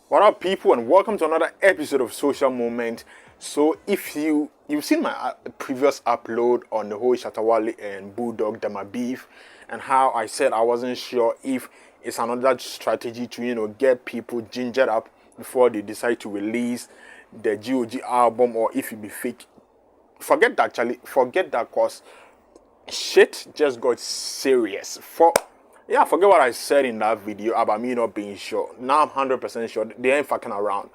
What up, people, and welcome to another episode of Social Moment. So, if you've seen my previous upload on the whole Shatta Wale and Bullgod Dama beef, and how I said I wasn't sure if it's another strategy to get people gingered up before they decide to release the GOG album, or if it be fake. Forget that, Charlie. Forget that, cause shit just got serious. Forget what I said in that video about me not being sure. Now I'm 100% sure they ain't fucking around.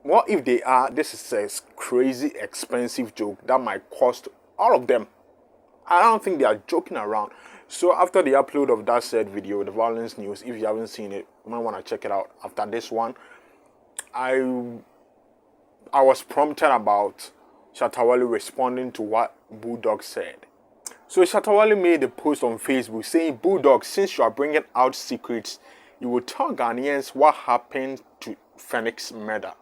What if they are? This is a crazy expensive joke that might cost all of them. I don't think they are joking around. So after the upload of that said video, the violence news, if you haven't seen it, you might want to check it out. After this one, I was prompted about Shatta Wale responding to what Bullgod said. So Shatta Wale made a post on Facebook saying, "Bullgod, since you are bringing out secrets, you will tell Ghanaians what happened to Fennec's murder.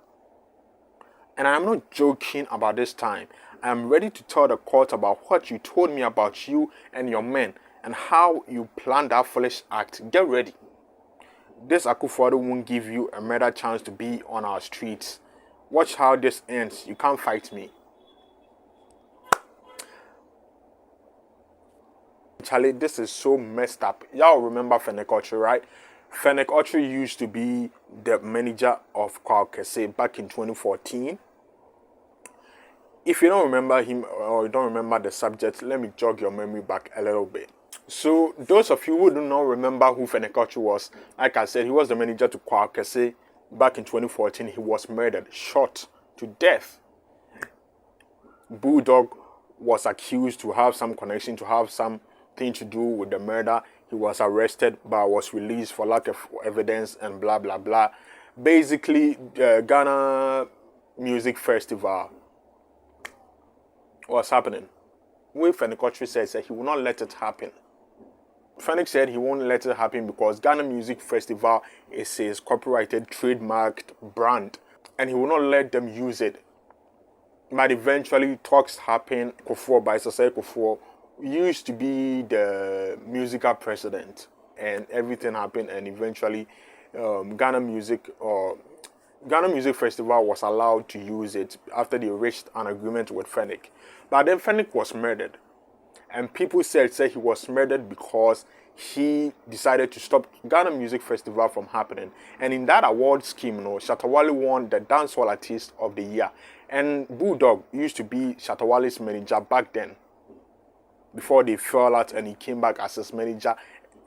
And I am not joking about this time. I am ready to tell the court about what you told me about you and your men and how you planned that foolish act. Get ready. This Akufo-Addo won't give you a murder chance to be on our streets. Watch how this ends. You can't fight me." Charlie, this is so messed up. Y'all remember Fennec Okyere, right? Fennec Okyere used to be the manager of Accuse back in 2014. If you don't remember him or you don't remember the subject, let me jog your memory back a little bit. So those of you who do not remember who Fennec Okyere was, like I said, he was the manager to Accuse back in 2014. He was murdered, shot to death. Bullgod was accused to have some connection, to have something to do with the murder. He was arrested but was released for lack of evidence and blah blah blah. Basically, Ghana Music Festival was happening. When Fennec Okyere said he will not let it happen. Fennec said he won't let it happen because Ghana Music Festival is his copyrighted, trademarked brand, and he will not let them use it. But eventually, talks happened. By Kofor used to be the musical president, and everything happened, and eventually Ghana Music Festival was allowed to use it after they reached an agreement with Fennec. But then Fennec was murdered, and people said he was murdered because he decided to stop Ghana Music Festival from happening. And in that award scheme, Shatta Wale won the Dancehall Artist of the Year, and Bullgod used to be Shatta Wale's manager back then, before they fell out, and he came back as his manager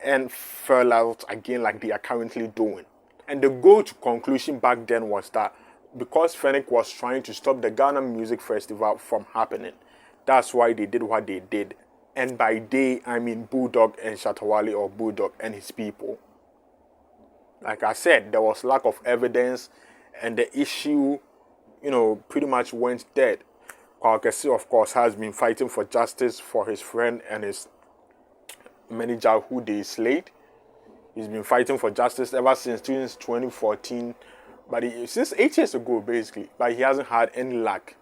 and fell out again like they are currently doing. And the goal to conclusion back then was that because Fennec was trying to stop the Ghana Music Festival from happening, that's why they did what they did. And by they, I mean Bullgod and Shatta Wale, or Bullgod and his people. Like I said, there was lack of evidence, and the issue, pretty much went dead. Accuse, of course, has been fighting for justice for his friend and his manager who they slayed. He's been fighting for justice ever since 2014, but since 8 years ago, basically. But he hasn't had any luck.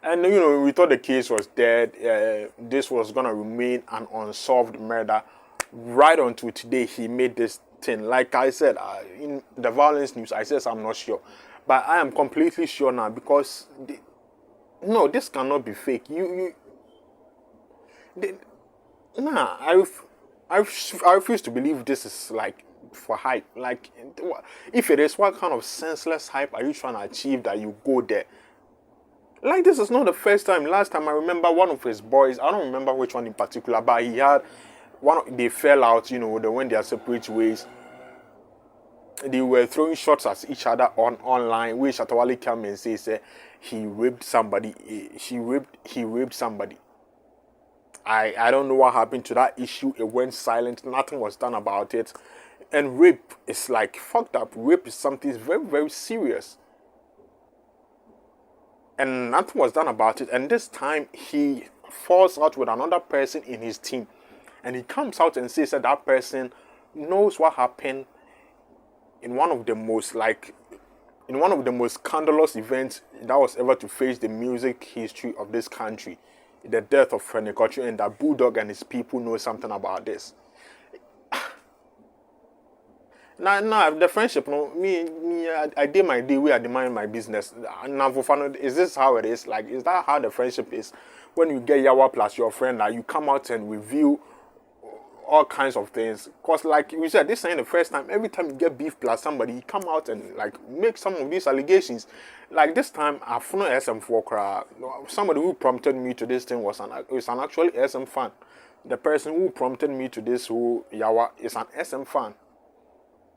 And we thought the case was dead. This was gonna remain an unsolved murder right until today. He made this thing. Like I said, in the violence news, I said I'm not sure. But I am completely sure now, because no, this cannot be fake. I refuse to believe this is like for hype. Like, if it is, what kind of senseless hype are you trying to achieve that you go there? Like, this is not the first time. Last time I remember one of his boys, I don't remember which one in particular, but he had they fell out. They went their separate ways. They were throwing shots at each other online, where Shatta Wale came and says he raped somebody. He raped somebody. I don't know what happened to that issue. It went silent. Nothing was done about it. And rape is like fucked up. Rape is something very, very serious. And nothing was done about it. And this time he falls out with another person in his team, and he comes out and says that that person knows what happened in one of the most scandalous events that was ever to face the music history of this country, the death of Fennec Okyere, and that Bullgod and his people know something about this. Nah, the friendship, no, I did my day, we are demanding my business. Now, for fun, is this how it is? Like, is that how the friendship is? When you get Yawa plus your friend, like, you come out and reveal all kinds of things. Because, like we said, this ain't the first time. Every time you get beef plus somebody, you come out and, like, make some of these allegations. Like, this time, I've found SM4 somebody who prompted me to this thing was an actually SM fan. The person who prompted me to this who Yawa is an SM fan.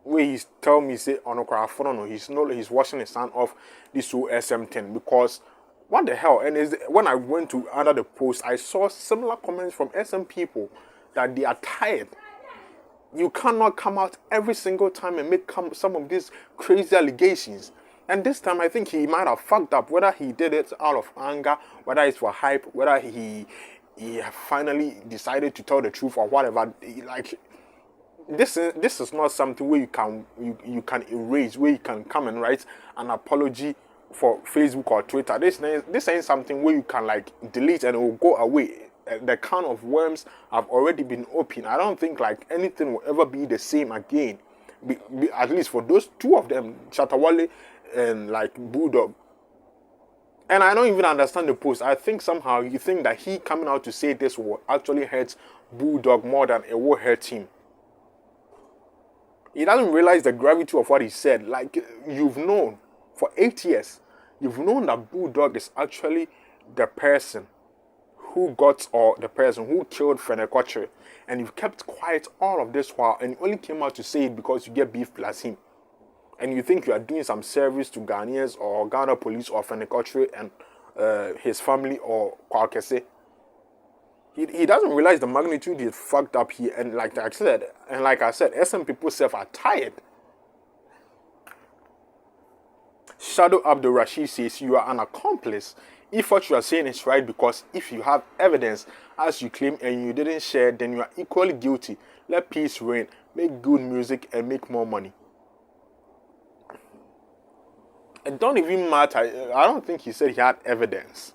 Where he's tell me say on no, he's washing his hand off this whole SM10 because what the hell? And when I went to under the post, I saw similar comments from SM people that they are tired. You cannot come out every single time and make some of these crazy allegations. And this time, I think he might have fucked up. Whether he did it out of anger, whether it's for hype, whether he finally decided to tell the truth or whatever. Like, this is not something where you can erase, where you can come and write an apology for Facebook or Twitter. This ain't something where you can like delete and it will go away. The can of worms have already been opened. I don't think like anything will ever be the same again. At least for those two of them, Shatta Wale and like Bulldog. And I don't even understand the post. I think somehow you think that he coming out to say this will actually hurt Bulldog more than it will hurt him. He doesn't realize the gravity of what he said. Like, you've known for 8 years, you've known that Bulldog is actually the person who got, or the person who killed Fennec Okyere, and you've kept quiet all of this while, and you only came out to say it because you get beef plus him. And you think you are doing some service to Ghanaians or Ghana police or Fennec Okyere and his family or Kwakese. He doesn't realize the magnitude he fucked up here, and like I said, SM people self are tired. Shadow Abdul Rashid says you are an accomplice if what you are saying is right, because if you have evidence as you claim and you didn't share, then you are equally guilty. Let peace reign, make good music and make more money. It don't even matter. I don't think he said he had evidence.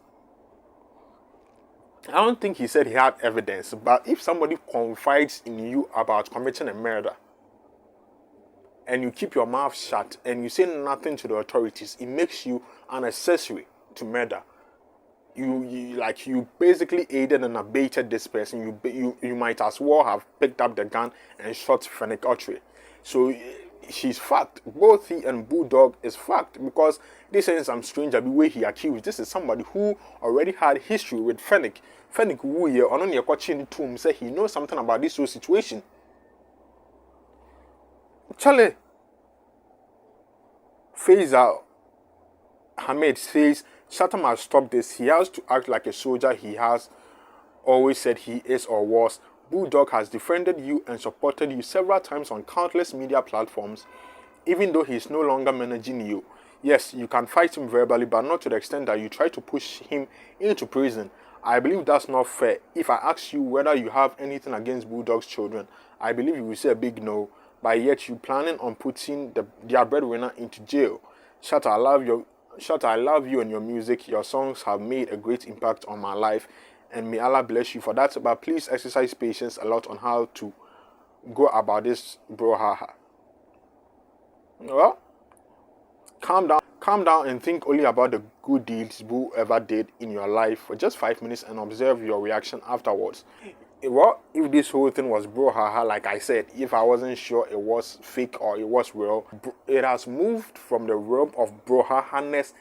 I don't think he said he had evidence, but if somebody confides in you about committing a murder and you keep your mouth shut and you say nothing to the authorities, it makes you an accessory to murder. You basically aided and abated this person. You might as well have picked up the gun and shot Fennec Okyere. So she's fucked. Both he and Bulldog is fucked because this ain't some stranger the way he accused. This is somebody who already had history with Fennec. Fennec Okyere on your coaching tomb say he knows something about this whole situation. Charlie Faisal Hamid says Shatta must stop this. He has to act like a soldier he has always said he is or was. Bulldog has defended you and supported you several times on countless media platforms, even though he is no longer managing you. Yes, you can fight him verbally, but not to the extent that you try to push him into prison. I believe that's not fair. If I ask you whether you have anything against Bulldog's children, I believe you will say a big no, but yet you planning on putting their breadwinner into jail. Shatta, I love you and your music. Your songs have made a great impact on my life, and may Allah bless you for that. But please exercise patience a lot on how to go about this brouhaha. Well, calm down and think only about the good deeds Boo ever did in your life for just 5 minutes and observe your reaction afterwards. Well, if this whole thing was brouhaha, like I said, if I wasn't sure it was fake or it was real, it has moved from the realm of brouhaha-ness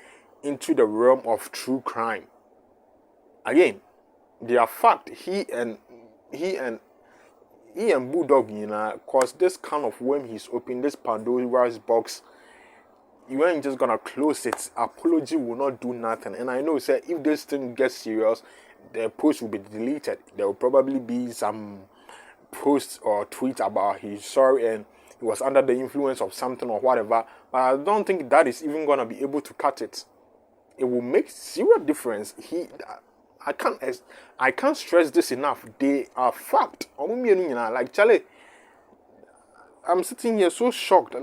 into the realm of true crime. Again, they are fact. He and Bulldog, you know, cause this kind of worm he's opened, this Pandora's box, you ain't just gonna close it. Apology will not do nothing. And I know, sir, if this thing gets serious, the post will be deleted. There will probably be some post or tweet about he's sorry and he was under the influence of something or whatever. But I don't think that is even gonna be able to cut it. It will make zero difference. I can't stress this enough. They are fact. Like Charlie, I'm sitting here so shocked.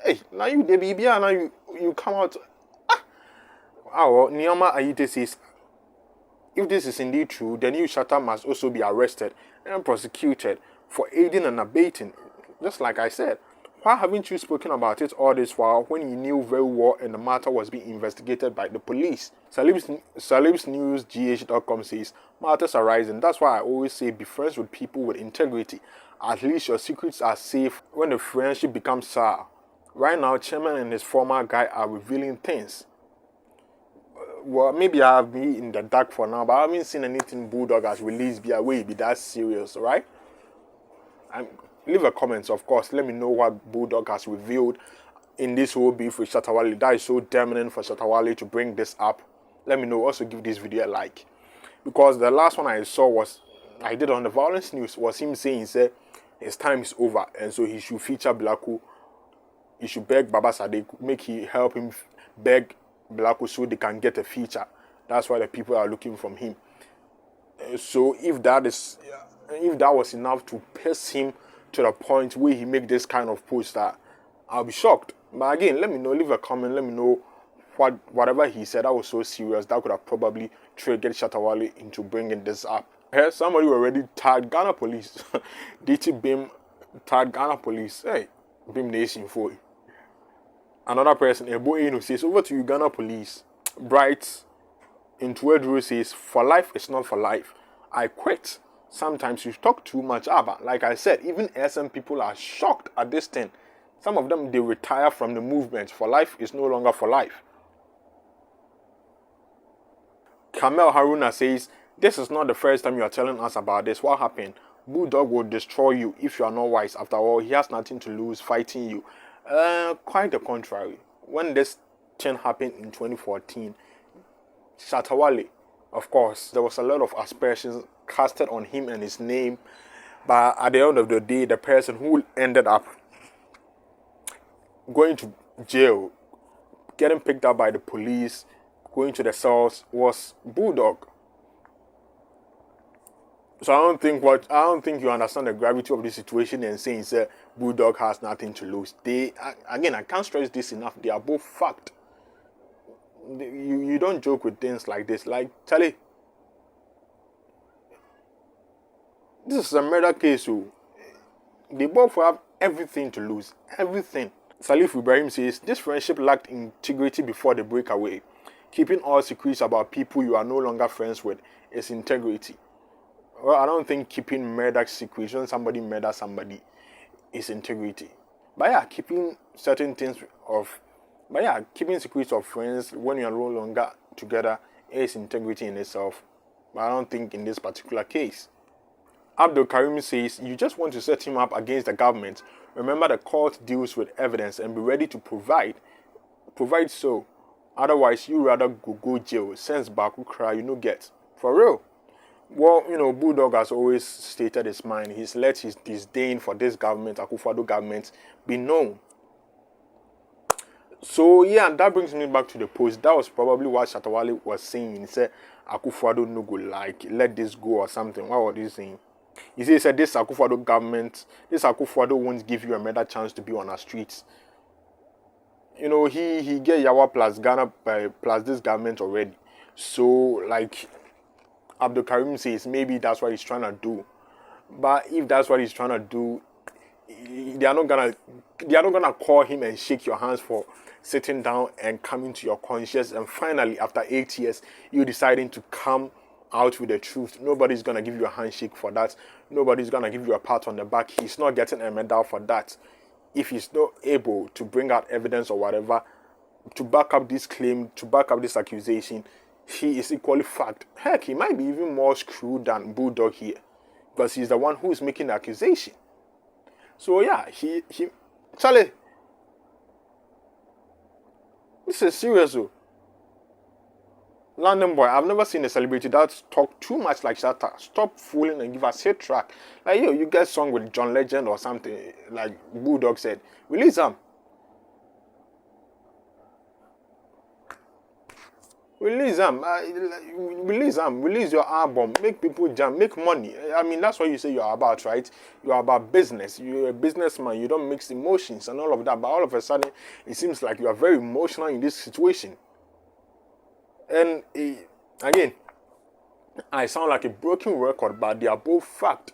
Hey, now you the baby, now you come out. Niama Ayite says, if this is indeed true, then you Shatta must also be arrested and prosecuted for aiding and abetting. Just like I said, Why haven't you spoken about it all this while when you knew very well and the matter was being investigated by the police? Celebsnewsgh.com says, matters are rising. That's why I always say be friends with people with integrity. At least your secrets are safe when the friendship becomes sour. Right now, Chairman and his former guy are revealing things. Well, maybe I have been in the dark for now, but I haven't seen anything Bulldog has released be away be that serious, right? Leave a comment, of course. Let me know what Bulldog has revealed in this whole beef with Shatta Wale. That is so determinant for Shatta Wale to bring this up. Let me know. Also, give this video a like. Because the last one I saw I did on the Violence News, was him saying, he said, his time is over. And so he should feature Blacko. He should beg Baba Sadiq, help him beg Blacko so they can get a feature. That's why the people are looking from him. So if that was enough to piss him to the point where he make this kind of post, I'll be shocked. But again, let me know, leave a comment, let me know whatever he said that was so serious that could have probably triggered Shatta Wale into bringing this up. Hey, somebody already tagged Ghana police. DT Bim tagged Ghana police. Hey, Bim Nation for you. Another person, Ebo Eno, says, over to you, Ghana police. Bright into Edru says, for life is not for life. I quit. Sometimes you talk too much, Abba. Like I said, even SM people are shocked at this thing. Some of them, they retire from the movement. For life is no longer for life. Kamel Haruna says, this is not the first time you are telling us about this. What happened? Bulldog will destroy you if you are not wise. After all, he has nothing to lose fighting you. Quite the contrary. When this thing happened in 2014, Shatta Wale, of course, there was a lot of aspersions casted on him and his name. But at the end of the day, the person who ended up going to jail, getting picked up by the police, going to the cells, was Bulldog. So I don't think you understand the gravity of the situation and saying Bulldog has nothing to lose. Again, I can't stress this enough. They are both fact. You don't joke with things like this. Like, Charlie, this is a murder case. So they both have everything to lose. Everything. Salif Ibrahim says, this friendship lacked integrity before the breakaway. Keeping all secrets about people you are no longer friends with is integrity. Well, I don't think keeping murder secrets when somebody murders somebody is integrity. But yeah, keeping secrets of friends when you are no longer together is integrity in itself. But I don't think in this particular case. Abdul Karim says, you just want to set him up against the government. Remember, the court deals with evidence and be ready to provide so. Otherwise, you rather go jail. Sense back cry, you no get. For real. Well, Bulldog has always stated his mind. He's let his disdain for this government, Akufo-Addo government, be known. So, yeah, that brings me back to the post. That was probably what Shatta Wale was saying. He said, Akufo-Addo no go let this go or something. What was he saying? He said, this Akufo-Addo government, this Akufo-Addo won't give you another chance to be on our streets. He get Yawa plus Ghana plus this government already. So, like Abdul Karim says, maybe that's what he's trying to do. But if that's what he's trying to do, they are not gonna call him and shake your hands for sitting down and coming to your conscience. And finally, after 8 years, you deciding to come out with the truth. Nobody's gonna give you a handshake for that. Nobody's gonna give you a pat on the back. He's not getting a medal for that. If he's not able to bring out evidence or whatever to back up this claim, to back up this accusation, he is equally fact. Heck, he might be even more screwed than Bulldog here, because he's the one who is making the accusation. So yeah, Charlie, this is serious though. London boy, I've never seen a celebrity that talk too much like Shatta. Stop fooling and give us hit track. Like, you get song with John Legend or something, like Bulldog said. Release them. Release them. Release your album. Make people jam. Make money. I mean, that's what you say you are about, right? You are about business. You're a businessman. You don't mix emotions and all of that. But all of a sudden, it seems like you are very emotional in this situation. And again, I sound like a broken record, but they are both fact.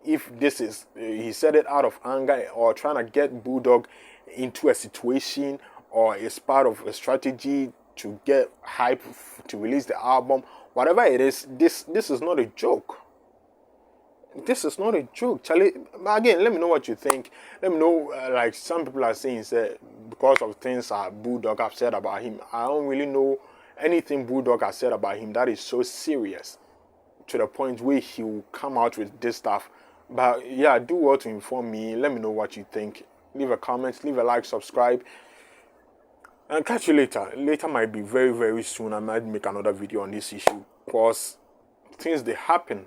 if this is he said it out of anger or trying to get Bulldog into a situation, or is part of a strategy to get hype to release the album. Whatever it is, this is not a joke. This is not a joke, Charlie. Again, let me know what you think. Let me know, like some people are saying, say, because of things Bulldog have said about him. I don't really know anything Bulldog has said about him that is so serious to the point where he will come out with this stuff. But yeah, do well to inform me. Let me know what you think. Leave a comment, leave a like, subscribe, and catch you later. Later might be very, very soon. I might make another video on this issue because things they happen.